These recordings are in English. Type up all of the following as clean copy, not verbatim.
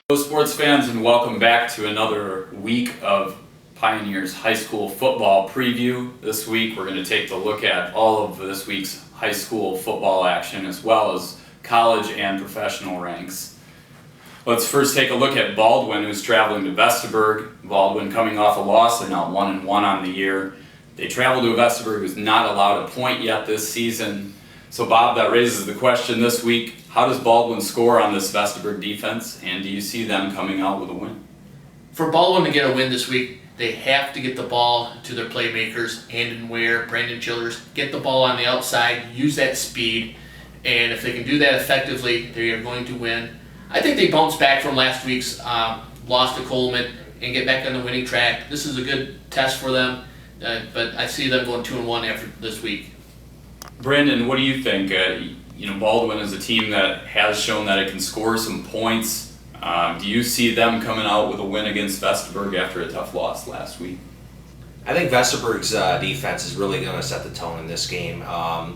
Hello sports fans, and welcome back to another week of Pioneers High School football preview. This week we're going to take a look at all of this week's high school football action as well as college and professional ranks. Let's first take a look at Baldwin, who's traveling to Vestaburg. Baldwin coming off a loss, they're now 1-1 on the year. They travel to Vestaburg, who's not allowed a point yet this season. So Bob, that raises the question this week, how does Baldwin score on this Vestaburg defense, and do you see them coming out with a win? For Baldwin to get a win this week, they have to get the ball to their playmakers, Andon Ware, Brandon Childers, get the ball on the outside, use that speed, and if they can do that effectively, they are going to win. I think they bounce back from last week's loss to Coleman and get back on the winning track. This is a good test for them, but I see them going 2-1 after this week. Brandon, what do you think? Baldwin is a team that has shown that it can score some points. Do you see them coming out with a win against Vestaburg after a tough loss last week? I think Vestaburg's defense is really going to set the tone in this game.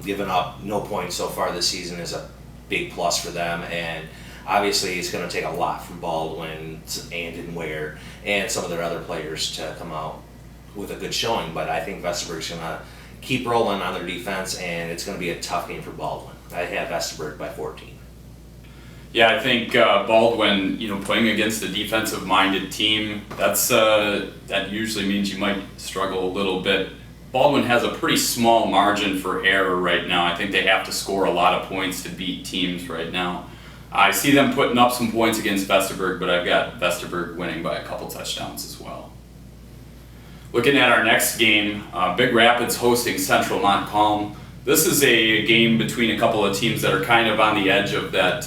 Giving up no points so far this season is a big plus for them, and obviously it's going to take a lot from Baldwin, Andon Ware, and some of their other players to come out with a good showing. But I think Vestaburg's going to keep rolling on their defense, and it's going to be a tough game for Baldwin. I have Vestaburg by 14. Yeah, I think Baldwin, playing against a defensive-minded team, that usually means you might struggle a little bit. Baldwin has a pretty small margin for error right now. I think they have to score a lot of points to beat teams right now. I see them putting up some points against Vestaburg, but I've got Vestaburg winning by a couple touchdowns as well. Looking at our next game, Big Rapids hosting Central Montcalm. This is a game between a couple of teams that are kind of on the edge of that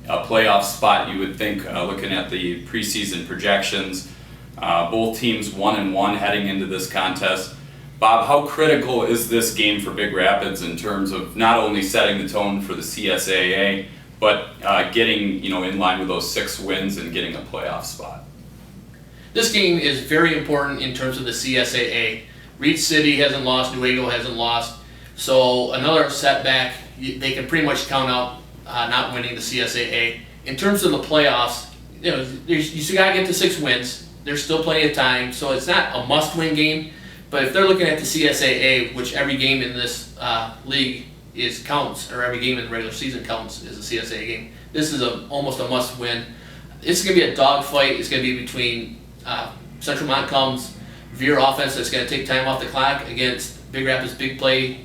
playoff spot, you would think, looking at the preseason projections. Both teams 1-1 heading into this contest. Bob, how critical is this game for Big Rapids in terms of not only setting the tone for the CSAA, but getting in line with those 6 wins and getting a playoff spot? This game is very important in terms of the CSAA. Reed City hasn't lost, Nuevo hasn't lost, so another setback, they can pretty much count out not winning the CSAA. In terms of the playoffs, you still got to get to 6 wins. There's still plenty of time, so it's not a must-win game. But if they're looking at the CSAA, which every game in this league counts, or every game in the regular season counts as a CSAA game, this is almost a must-win. It's going to be a dogfight. It's going to be between Central Montcalm's veer offense that's going to take time off the clock against Big Rapids' big play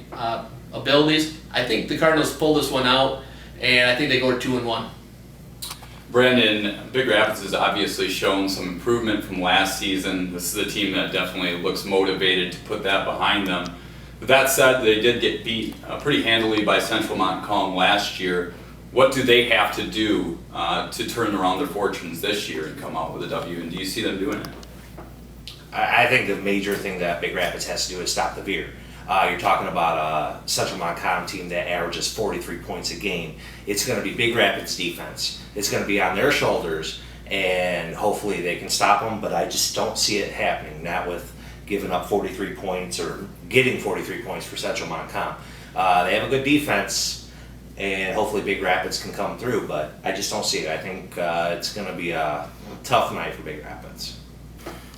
abilities. I think the Cardinals pull this one out, and I think they go to 2-1. Brandon, Big Rapids has obviously shown some improvement from last season. This is a team that definitely looks motivated to put that behind them. With that said, they did get beat pretty handily by Central Montcalm last year. What do they have to do to turn around their fortunes this year and come out with a W, and do you see them doing it? I think the major thing that Big Rapids has to do is stop the veer. You're talking about a Central Montcalm team that averages 43 points a game. It's going to be Big Rapids defense. It's going to be on their shoulders, and hopefully they can stop them, but I just don't see it happening, not with giving up 43 points or getting 43 points for Central Montcalm. They have a good defense, and hopefully Big Rapids can come through, but I just don't see it. I think it's going to be a tough night for Big Rapids.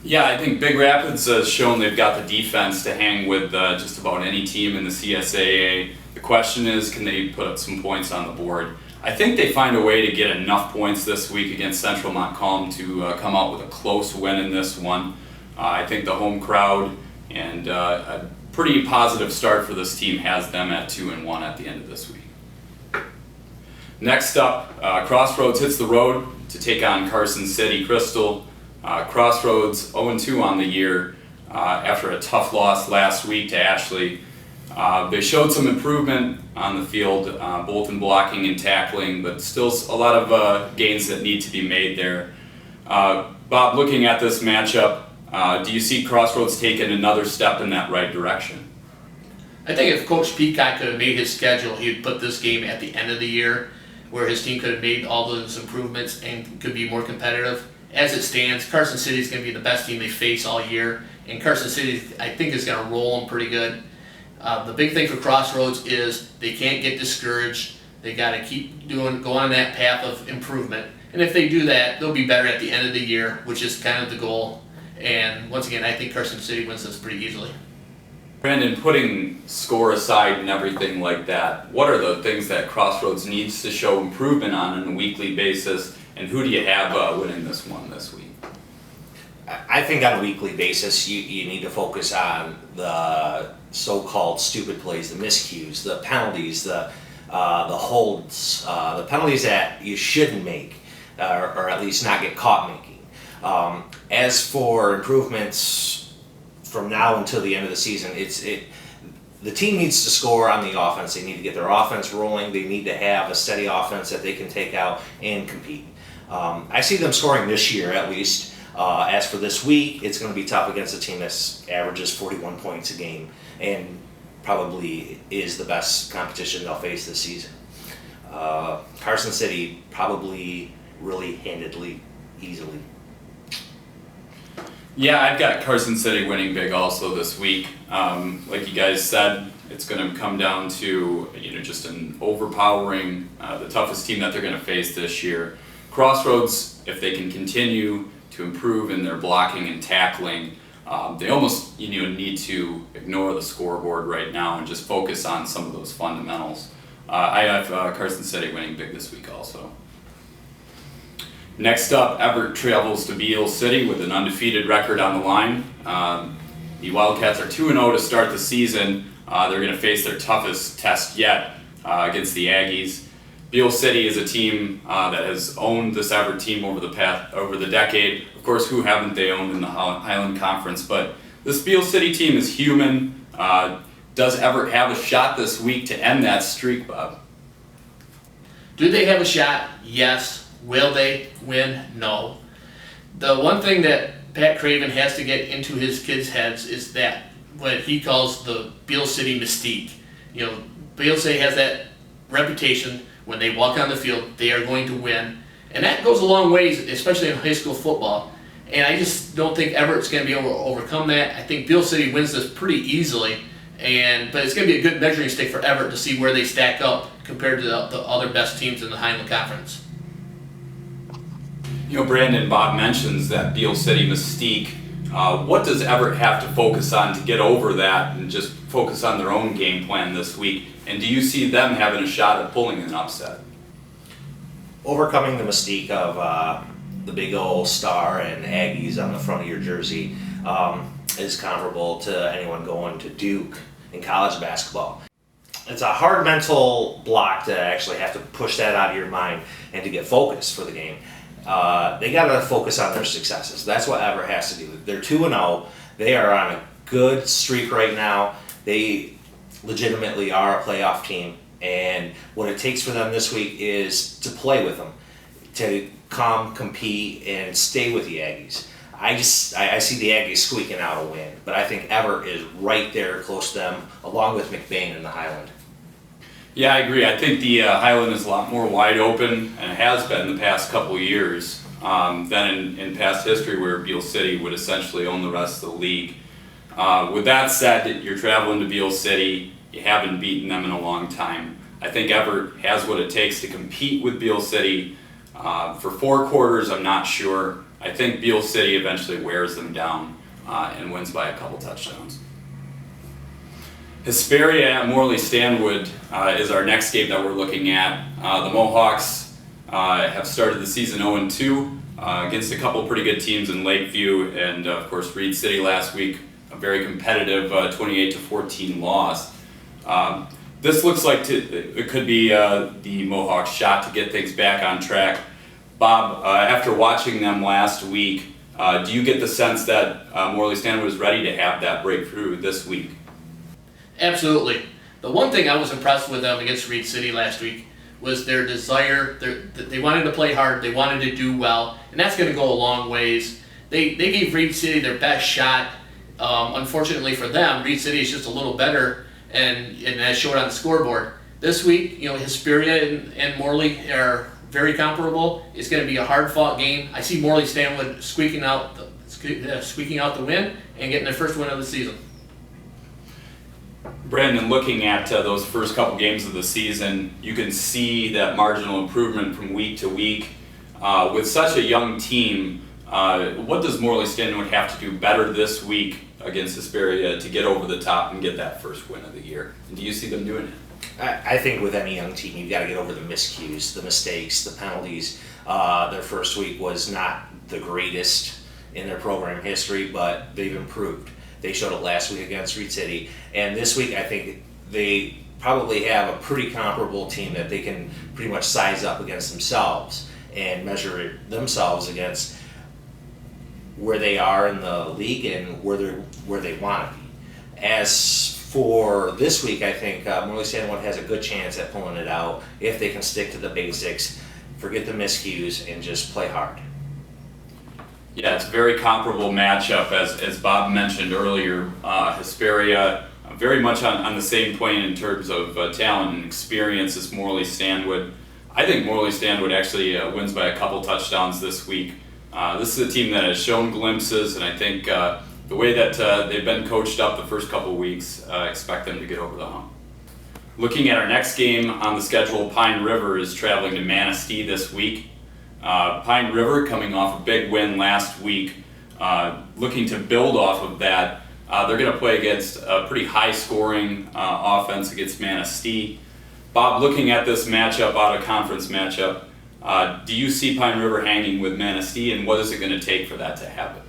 Yeah, I think Big Rapids has shown they've got the defense to hang with just about any team in the CSAA. The question is, can they put up some points on the board? I think they find a way to get enough points this week against Central Montcalm to come out with a close win in this one. I think the home crowd and a pretty positive start for this team has them at 2-1 at the end of this week. Next up, Crossroads hits the road to take on Carson City Crystal. Crossroads 0-2 on the year after a tough loss last week to Ashley. They showed some improvement on the field, both in blocking and tackling, but still a lot of gains that need to be made there. Bob, looking at this matchup, do you see Crossroads taking another step in that right direction? I think if Coach Peacock could have made his schedule, he would put this game at the end of the year where his team could have made all those improvements and could be more competitive. As it stands, Carson City is going to be the best team they face all year, and Carson City, I think, is going to roll them pretty good. The big thing for Crossroads is they can't get discouraged. They got to keep go on that path of improvement. And if they do that, they'll be better at the end of the year, which is kind of the goal. And once again, I think Carson City wins this pretty easily. Brandon, putting score aside and everything like that, what are the things that Crossroads needs to show improvement on a weekly basis, and who do you have winning this one this week? I think on a weekly basis, you need to focus on the so-called stupid plays, the miscues, the penalties, the holds, the penalties that you shouldn't make, or at least not get caught making. As for improvements from now until the end of the season, the team needs to score on the offense. They need to get their offense rolling. They need to have a steady offense that they can take out and compete. I see them scoring this year at least. As for this week, it's going to be tough against a team that averages 41 points a game and probably is the best competition they'll face this season. Carson City probably really handedly, easily. Yeah, I've got Carson City winning big also this week. Like you guys said, it's going to come down to just an overpowering, the toughest team that they're going to face this year. Crossroads, if they can continue to improve in their blocking and tackling, they almost need to ignore the scoreboard right now and just focus on some of those fundamentals. I have Carson City winning big this week also. Next up, Everett travels to Beale City with an undefeated record on the line. The Wildcats are 2-0 to start the season. They're going to face their toughest test yet against the Aggies. Beale City is a team that has owned this Everett team over the decade. Of course, who haven't they owned in the Highland Conference? But this Beale City team is human. Does Everett have a shot this week to end that streak, Bob? Do they have a shot? Yes. Will they win? No. The one thing that Pat Craven has to get into his kids' heads is that what he calls the Beale City mystique. Beale City has that reputation. When they walk on the field, they are going to win. And that goes a long ways, especially in high school football. And I just don't think Everett's going to be able to overcome that. I think Beale City wins this pretty easily. But it's going to be a good measuring stick for Everett to see where they stack up compared to the other best teams in the Highland Conference. Brandon, Bob mentions that Beale City mystique. What does Everett have to focus on to get over that and just focus on their own game plan this week? And do you see them having a shot at pulling an upset? Overcoming the mystique of the big old star and Aggies on the front of your jersey is comparable to anyone going to Duke in college basketball. It's a hard mental block to actually have to push that out of your mind and to get focused for the game. They got to focus on their successes. That's what Everett has to do. They're 2-0. They are on a good streak right now. They legitimately are a playoff team, and what it takes for them this week is to play with them, to come, compete, and stay with the Aggies. I see the Aggies squeaking out a win, but I think Everett is right there close to them, along with McBain in the Highland. Yeah, I agree. I think the Highland is a lot more wide open, and it has been the past couple years than in past history where Beale City would essentially own the rest of the league. With that said, you're traveling to Beale City. You haven't beaten them in a long time. I think Everett has what it takes to compete with Beale City. For 4 quarters, I'm not sure. I think Beale City eventually wears them down and wins by a couple touchdowns. Hesperia at Morley Stanwood is our next game that we're looking at. The Mohawks have started the season 0-2 against a couple pretty good teams in Lakeview and, of course, Reed City last week. A very competitive 28-14 loss. This looks like it could be the Mohawks' shot to get things back on track. Bob, after watching them last week, do you get the sense that Morley Stanwood is ready to have that breakthrough this week? Absolutely. The one thing I was impressed with them against Reed City last week was their desire. They wanted to play hard. They wanted to do well, and that's going to go a long ways. They gave Reed City their best shot. Unfortunately for them, Reed City is just a little better, and that showed on the scoreboard. This week, Hesperia and Morley are very comparable. It's going to be a hard-fought game. I see Morley Stanwood squeaking out the win and getting their first win of the season. Brandon, looking at those first couple games of the season, you can see that marginal improvement from week to week. With such a young team, what does Morley Stanwood have to do better this week against Hesperia to get over the top and get that first win of the year? And do you see them doing it? I think with any young team, you've got to get over the miscues, the mistakes, the penalties. Their first week was not the greatest in their program history, but they've improved. They showed it last week against Reed City, and this week I think they probably have a pretty comparable team that they can pretty much size up against themselves and measure themselves against where they are in the league and where they want to be. As for this week, I think Morley Stanwood has a good chance at pulling it out if they can stick to the basics, forget the miscues, and just play hard. Yeah, it's a very comparable matchup as Bob mentioned earlier. Hesperia very much on the same plane in terms of talent and experience as Morley Stanwood. I think Morley Stanwood actually wins by a couple touchdowns this week. This is a team that has shown glimpses, and I think the way that they've been coached up the first couple weeks, expect them to get over the hump. Looking at our next game on the schedule, Pine River is traveling to Manistee this week. Pine River coming off a big win last week, looking to build off of that. They're going to play against a pretty high-scoring offense against Manistee. Bob, looking at this matchup, out-of-conference matchup, do you see Pine River hanging with Manistee, and what is it going to take for that to happen?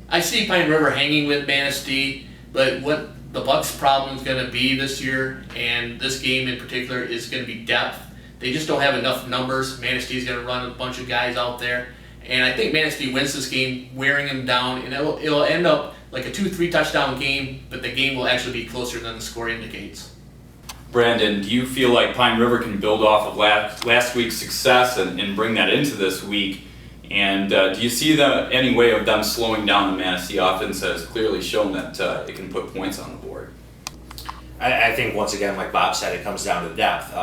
I see Pine River hanging with Manistee, but what the Bucks' problem is going to be this year, and this game in particular, is going to be depth. They just don't have enough numbers. Manistee's going to run a bunch of guys out there, and I think Manistee wins this game, wearing them down, and it'll end up like a 2-3 touchdown game, but the game will actually be closer than the score indicates. Brandon, do you feel like Pine River can build off of last week's success and bring that into this week? And do you see any way of them slowing down the Manistee offense that has clearly shown that it can put points on the board? I think, once again, like Bob said, it comes down to depth.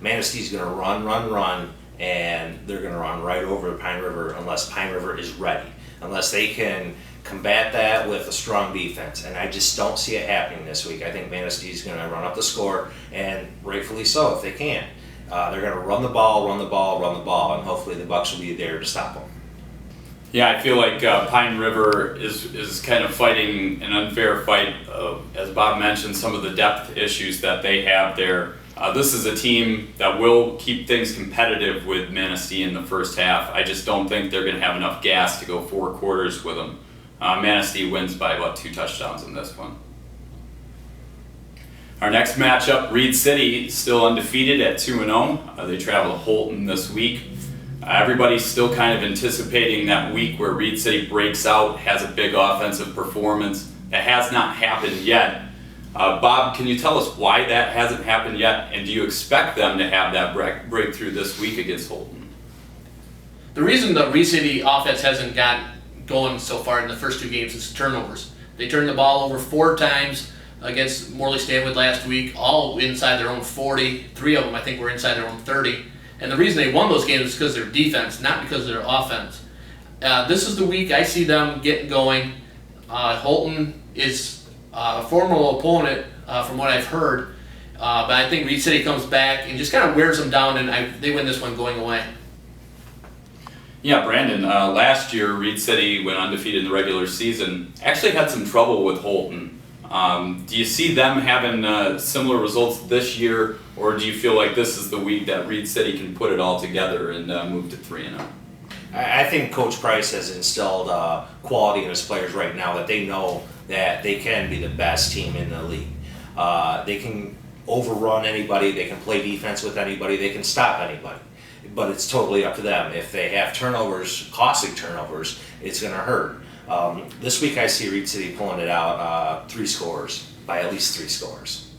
Manistee's going to run, and they're going to run right over Pine River unless Pine River is ready, unless they can combat that with a strong defense. And I just don't see it happening this week. I think Manistee's going to run up the score, and rightfully so if they can. They're going to run the ball, and hopefully the Bucks will be there to stop them. Yeah, I feel like Pine River is kind of fighting an unfair fight. As Bob mentioned, some of the depth issues that they have there. This is a team that will keep things competitive with Manistee in the first half. I just don't think they're going to have enough gas to go 4 quarters with them. Manistee wins by about 2 touchdowns in this one. Our next matchup, Reed City, still undefeated at 2-0. They travel to Holton this week. Everybody's still kind of anticipating that week where Reed City breaks out, has a big offensive performance. That has not happened yet. Bob, can you tell us why that hasn't happened yet, and do you expect them to have that breakthrough this week against Holton? The reason the Reed City offense hasn't got going so far in the first 2 games is turnovers. They turned the ball over 4 times against Morley Stanwood last week, all inside their own 40. 3 of them, I think, were inside their own 30. And the reason they won those games is because of their defense, not because of their offense. This is the week I see them getting going. Holton is a formidable opponent from what I've heard, but I think Reed City comes back and just kind of wears them down, and they win this one going away. Yeah, Brandon, last year Reed City went undefeated in the regular season. Actually had some trouble with Holton. Do you see them having similar results this year, or do you feel like this is the week that Reed City can put it all together and move to 3-0? I think Coach Price has instilled quality in his players right now that they know that they can be the best team in the league. They can overrun anybody, they can play defense with anybody, they can stop anybody. But it's totally up to them. If they have turnovers, costly turnovers, it's going to hurt. This week I see Reed City pulling it out 3 scores, by at least 3 scores.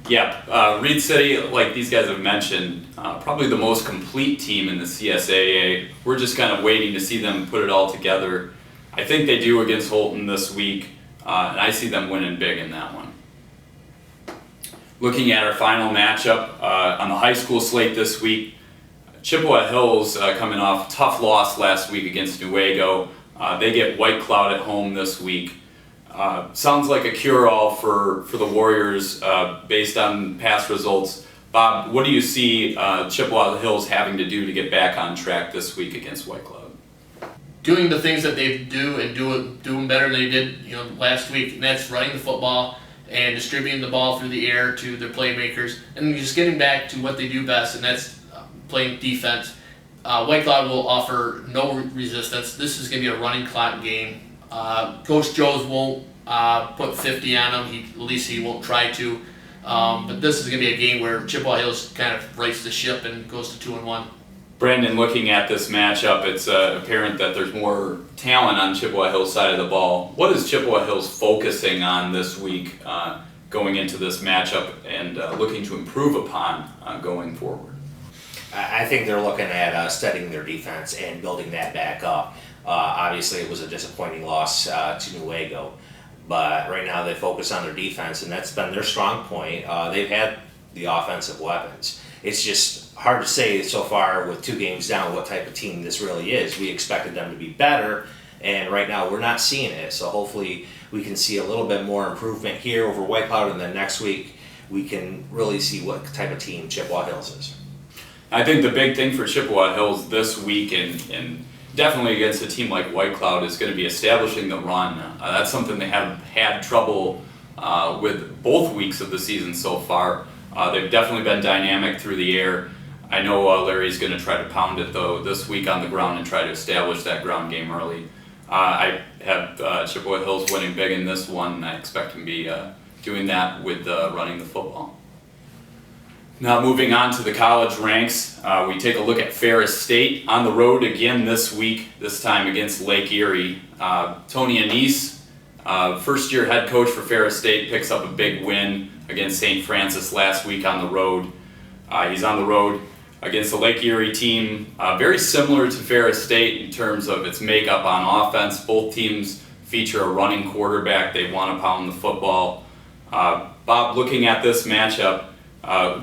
Yeah, Reed City, like these guys have mentioned, probably the most complete team in the CSAA. We're just kind of waiting to see them put it all together. I think they do against Holton this week, and I see them winning big in that one. Looking at our final matchup on the high school slate this week, Chippewa Hills coming off a tough loss last week against Newaygo. They get White Cloud at home this week. Sounds like a cure-all for the Warriors based on past results. Bob, what do you see Chippewa Hills having to do to get back on track this week against White Cloud? Doing the things that they do and do them better than they did, last week, and that's running the football and distributing the ball through the air to their playmakers, and just getting back to what they do best, and that's playing defense. White Cloud will offer no resistance. This is going to be a running clock game. Coach Joes won't put 50 on them. At least he won't try to. But this is going to be a game where Chippewa Hills kind of rights the ship and goes to 2-1. Brandon, looking at this matchup, it's apparent that there's more talent on Chippewa Hills' side of the ball. What is Chippewa Hills focusing on this week going into this matchup and looking to improve upon going forward? I think they're looking at studying their defense and building that back up. Obviously, it was a disappointing loss to Nuevo, but right now they focus on their defense, and that's been their strong point. They've had the offensive weapons. It's just hard to say so far with 2 games down what type of team this really is. We expected them to be better, and right now we're not seeing it. So hopefully we can see a little bit more improvement here over White Cloud, and then next week we can really see what type of team Chippewa Hills is. I think the big thing for Chippewa Hills this week and definitely against a team like White Cloud is going to be establishing the run. That's something they have had trouble with both weeks of the season so far. They've definitely been dynamic through the air. I know Larry's going to try to pound it though this week on the ground and try to establish that ground game early. I have Chippewa Hills winning big in this one, and I expect him to be doing that with running the football. Now moving on to the college ranks, we take a look at Ferris State on the road again this week, this time against Lake Erie. Tony Anise, first-year head coach for Ferris State, picks up a big win against St. Francis last week on the road. He's on the road against the Lake Erie team, very similar to Ferris State in terms of its makeup on offense. Both teams feature a running quarterback. They want to pound the football. Bob, looking at this matchup,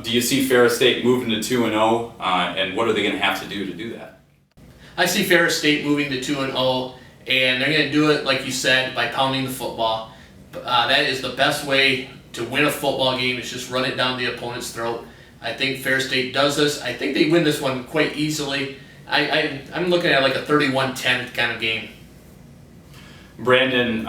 do you see Ferris State moving to 2-0, and what are they going to have to do that? I see Ferris State moving to 2-0, and they're going to do it, like you said, by pounding the football. That is the best way to win a football game, is just run it down the opponent's throat. I think Ferris State does this. I think they win this one quite easily. I'm looking at like a 31-10 kind of game. Brandon,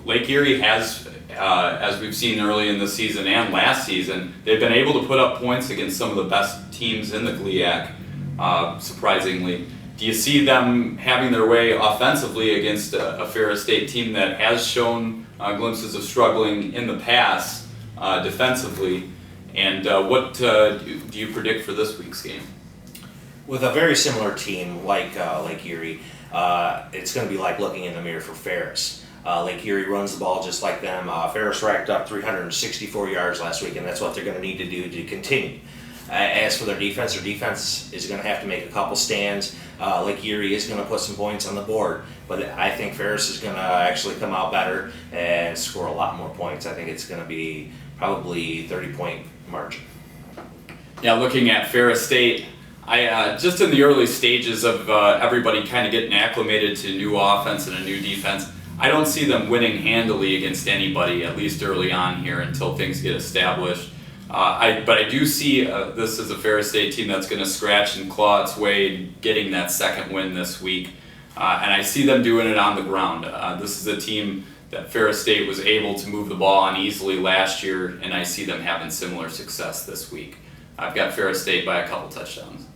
Lake Erie has, as we've seen early in the season and last season, they've been able to put up points against some of the best teams in the GLIAC, surprisingly. Do you see them having their way offensively against a Ferris State team that has shown glimpses of struggling in the past defensively? And what do you predict for this week's game? With a very similar team like Lake Erie, it's going to be like looking in the mirror for Ferris. Lake Erie runs the ball just like them. Ferris racked up 364 yards last week, and that's what they're going to need to do to continue. As for their defense is going to have to make a couple stands. Lake Erie is going to put some points on the board, but I think Ferris is going to actually come out better and score a lot more points. I think it's going to be probably 30-point margin. Yeah, looking at Ferris State, I just in the early stages of everybody kind of getting acclimated to new offense and a new defense, I don't see them winning handily against anybody, at least early on here, until things get established. But I do see this as a Ferris State team that's going to scratch and claw its way in getting that second win this week. And I see them doing it on the ground. This is a team that Ferris State was able to move the ball on easily last year, and I see them having similar success this week. I've got Ferris State by a couple touchdowns.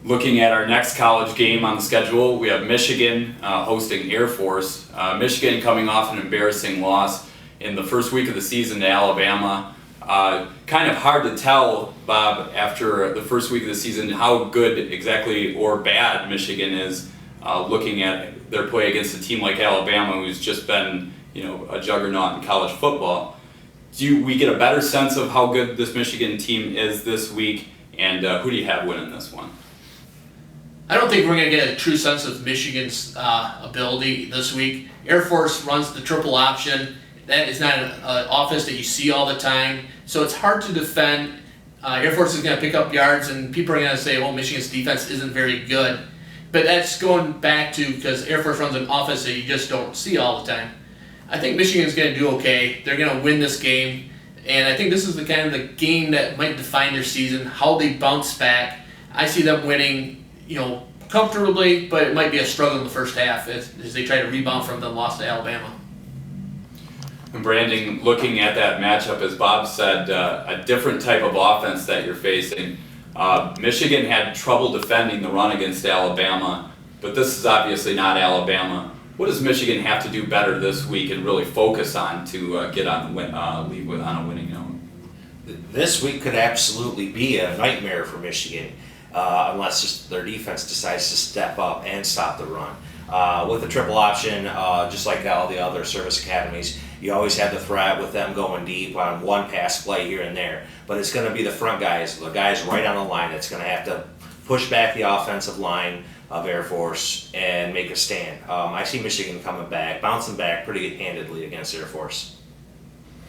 Looking at our next college game on the schedule, we have Michigan hosting Air Force. Michigan coming off an embarrassing loss in the first week of the season to Alabama. Kind of hard to tell, Bob, after the first week of the season how good exactly or bad Michigan is, looking at their play against a team like Alabama, who's just been, a juggernaut in college football. Do we get a better sense of how good this Michigan team is this week, and who do you have winning this one? I don't think we're going to get a true sense of Michigan's ability this week. Air Force runs the triple option. That is not an offense that you see all the time, so it's hard to defend. Air Force is going to pick up yards, and people are going to say, well, Michigan's defense isn't very good. But that's going back to because Air Force runs an offense that you just don't see all the time. I think Michigan's going to do okay. They're going to win this game, and I think this is the kind of the game that might define their season, how they bounce back. I see them winning, comfortably, but it might be a struggle in the first half as they try to rebound from the loss to Alabama. And Brandon, looking at that matchup, as Bob said, a different type of offense that you're facing. Michigan had trouble defending the run against Alabama, but this is obviously not Alabama. What does Michigan have to do better this week and really focus on to get on the lead on a winning note? This week could absolutely be a nightmare for Michigan, unless just their defense decides to step up and stop the run. With the triple option, just like all the other service academies, you always have the threat with them going deep on one pass play here and there. But it's going to be the front guys, the guys right on the line, that's going to have to push back the offensive line of Air Force and make a stand. I see Michigan coming back, bouncing back pretty handedly against Air Force.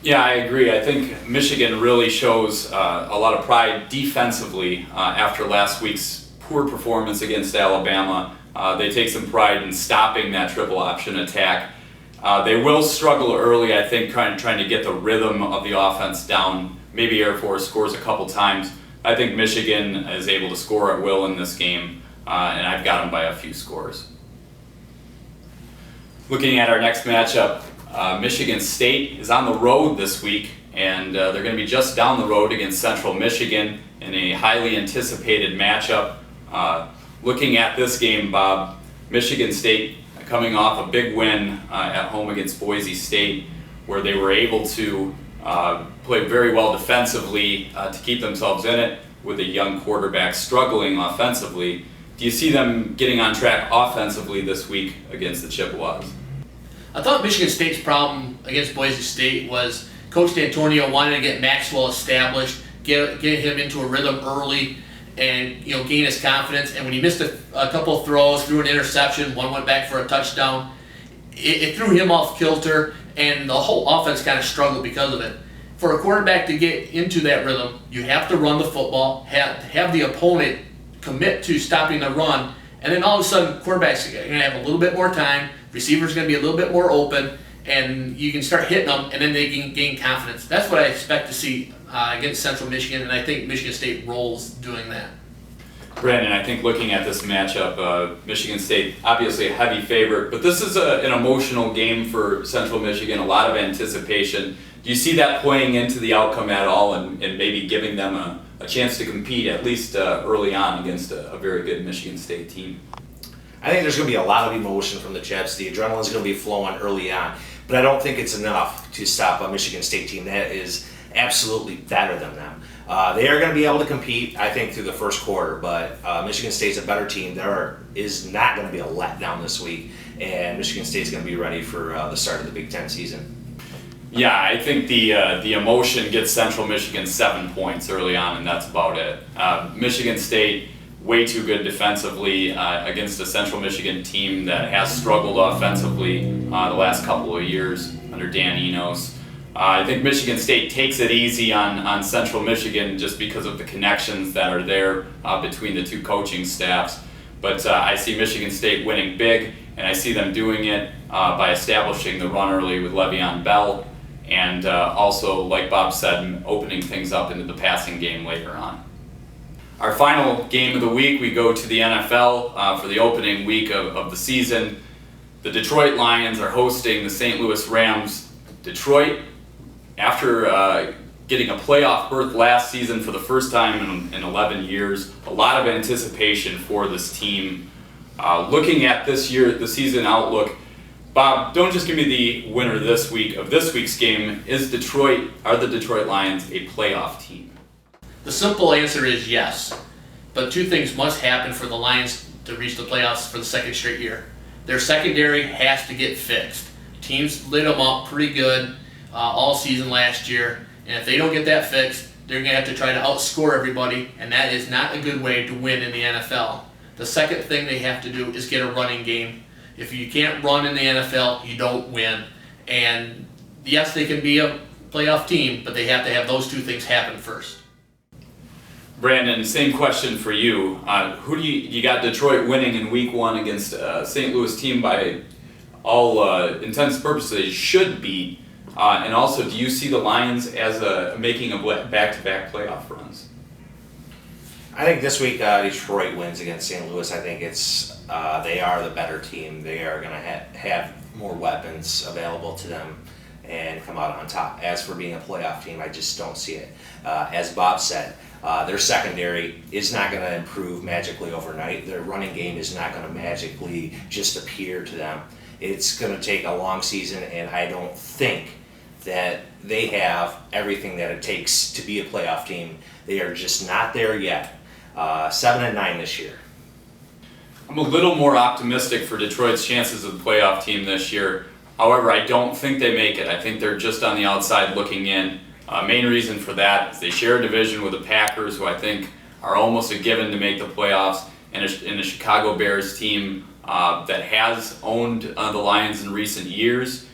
Yeah, I agree. I think Michigan really shows a lot of pride defensively after last week's poor performance against Alabama. They take some pride in stopping that triple option attack. They will struggle early, I think, trying to get the rhythm of the offense down. Maybe Air Force scores a couple times. I think Michigan is able to score at will in this game, and I've got them by a few scores. Looking at our next matchup, Michigan State is on the road this week, and they're going to be just down the road against Central Michigan in a highly anticipated matchup. Looking at this game, Bob, Michigan State coming off a big win at home against Boise State, where they were able to play very well defensively to keep themselves in it with a young quarterback struggling offensively. Do you see them getting on track offensively this week against the Chippewas? I thought Michigan State's problem against Boise State was Coach D'Antonio wanted to get Maxwell established, get him into a rhythm early, and gain his confidence. And when he missed a couple of throws, threw an interception, one went back for a touchdown, it threw him off kilter, and the whole offense kind of struggled because of it. For a quarterback to get into that rhythm, you have to run the football, have the opponent commit to stopping the run, and then all of a sudden quarterback's going to have a little bit more time, receivers going to be a little bit more open, and you can start hitting them, and then they can gain confidence. That's what I expect to see against Central Michigan, and I think Michigan State rolls doing that. Brandon, I think looking at this matchup, Michigan State obviously a heavy favorite, but this is an emotional game for Central Michigan, a lot of anticipation. Do you see that playing into the outcome at all and maybe giving them a chance to compete at least early on against a very good Michigan State team? I think there's going to be a lot of emotion from the Jets. The adrenaline's going to be flowing early on, but I don't think it's enough to stop a Michigan State team that is absolutely better than them. They are going to be able to compete, I think, through the first quarter, but Michigan State's a better team. There is not going to be a letdown this week, and Michigan State's going to be ready for the start of the Big Ten season. Yeah, I think the emotion gets Central Michigan 7 points early on, and that's about it. Michigan State, way too good defensively against a Central Michigan team that has struggled offensively the last couple of years under Dan Enos. I think Michigan State takes it easy on Central Michigan just because of the connections that are there between the two coaching staffs. But I see Michigan State winning big, and I see them doing it by establishing the run early with Le'Veon Bell, and also, like Bob said, opening things up into the passing game later on. Our final game of the week, we go to the NFL for the opening week of the season. The Detroit Lions are hosting the St. Louis Rams. Detroit, after getting a playoff berth last season for the first time in 11 years, a lot of anticipation for this team. Looking at this year, the season outlook, Bob, don't just give me the winner this week of this week's game. Are the Detroit Lions a playoff team? The simple answer is yes, but two things must happen for the Lions to reach the playoffs for the second straight year. Their secondary has to get fixed. Teams lit them up pretty good all season last year, and if they don't get that fixed, they're going to have to try to outscore everybody, and that is not a good way to win in the NFL. The second thing they have to do is get a running game. If you can't run in the NFL, you don't win. And yes, they can be a playoff team, but they have to have those two things happen first. Brandon, same question for you. Who do you got Detroit winning in week one against St. Louis team by all intents and purposes they should beat. And also, do you see the Lions as making a back-to-back playoff runs? I think this week Detroit wins against St. Louis. I think they are the better team. They are going to have more weapons available to them and come out on top. As for being a playoff team, I just don't see it. As Bob said, their secondary is not going to improve magically overnight. Their running game is not going to magically just appear to them. It's going to take a long season, and I don't think that they have everything that it takes to be a playoff team. They are just not there yet. 7-9 this year. I'm a little more optimistic for Detroit's chances of the playoff team this year. However, I don't think they make it. I think they're just on the outside looking in. Main reason for that is they share a division with the Packers, who I think are almost a given to make the playoffs, and a Chicago Bears team that has owned the Lions in recent years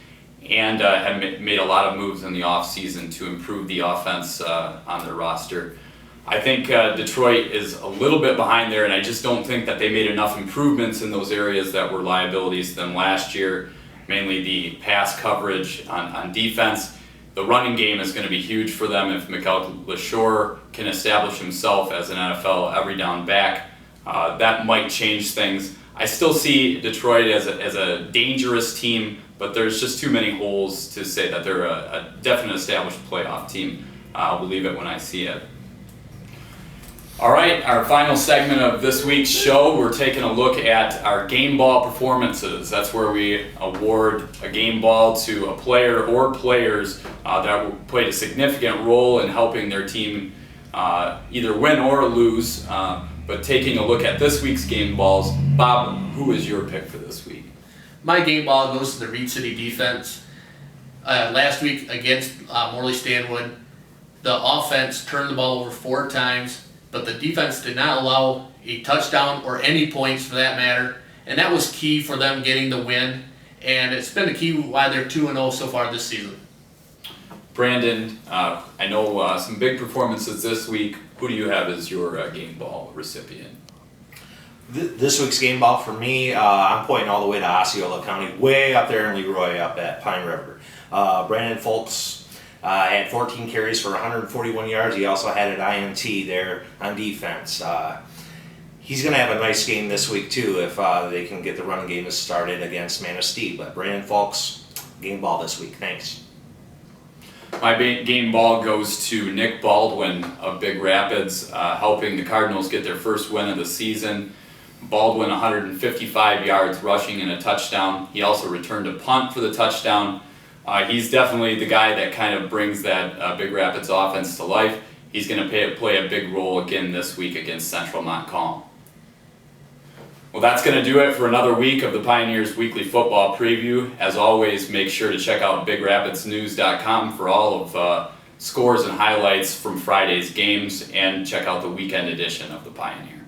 and have made a lot of moves in the offseason to improve the offense on their roster. I think Detroit is a little bit behind there, and I just don't think that they made enough improvements in those areas that were liabilities to them last year, mainly the pass coverage on defense. The running game is going to be huge for them if Mikel LaShore can establish himself as an NFL every down back. That might change things. I still see Detroit as a dangerous team, but there's just too many holes to say that they're a definite established playoff team. I'll believe it when I see it. All right, our final segment of this week's show, we're taking a look at our game ball performances. That's where we award a game ball to a player or players that played a significant role in helping their team either win or lose. But taking a look at this week's game balls, Bob, who is your pick for this week? My game ball goes to the Reed City defense. Last week against Morley Stanwood, the offense turned the ball over 4 times, but the defense did not allow a touchdown or any points for that matter, and that was key for them getting the win, and it's been a key why they're 2-0 so far this season. Brandon, I know some big performances this week. Who do you have as your game ball recipient? This week's game ball for me, I'm pointing all the way to Osceola County, way up there in Leroy, up at Pine River. Brandon Folks had 14 carries for 141 yards. He also had an INT there on defense. He's going to have a nice game this week too if they can get the running game started against Manistee. But Brandon Folks, game ball this week. Thanks. My game ball goes to Nick Baldwin of Big Rapids, helping the Cardinals get their first win of the season. Baldwin 155 yards rushing and a touchdown. He also returned a punt for the touchdown. He's definitely the guy that kind of brings that Big Rapids offense to life. He's going to play a big role again this week against Central Montcalm. Well, that's going to do it for another week of the Pioneers Weekly Football Preview. As always, make sure to check out BigRapidsNews.com for all of scores and highlights from Friday's games, and check out the weekend edition of the Pioneer.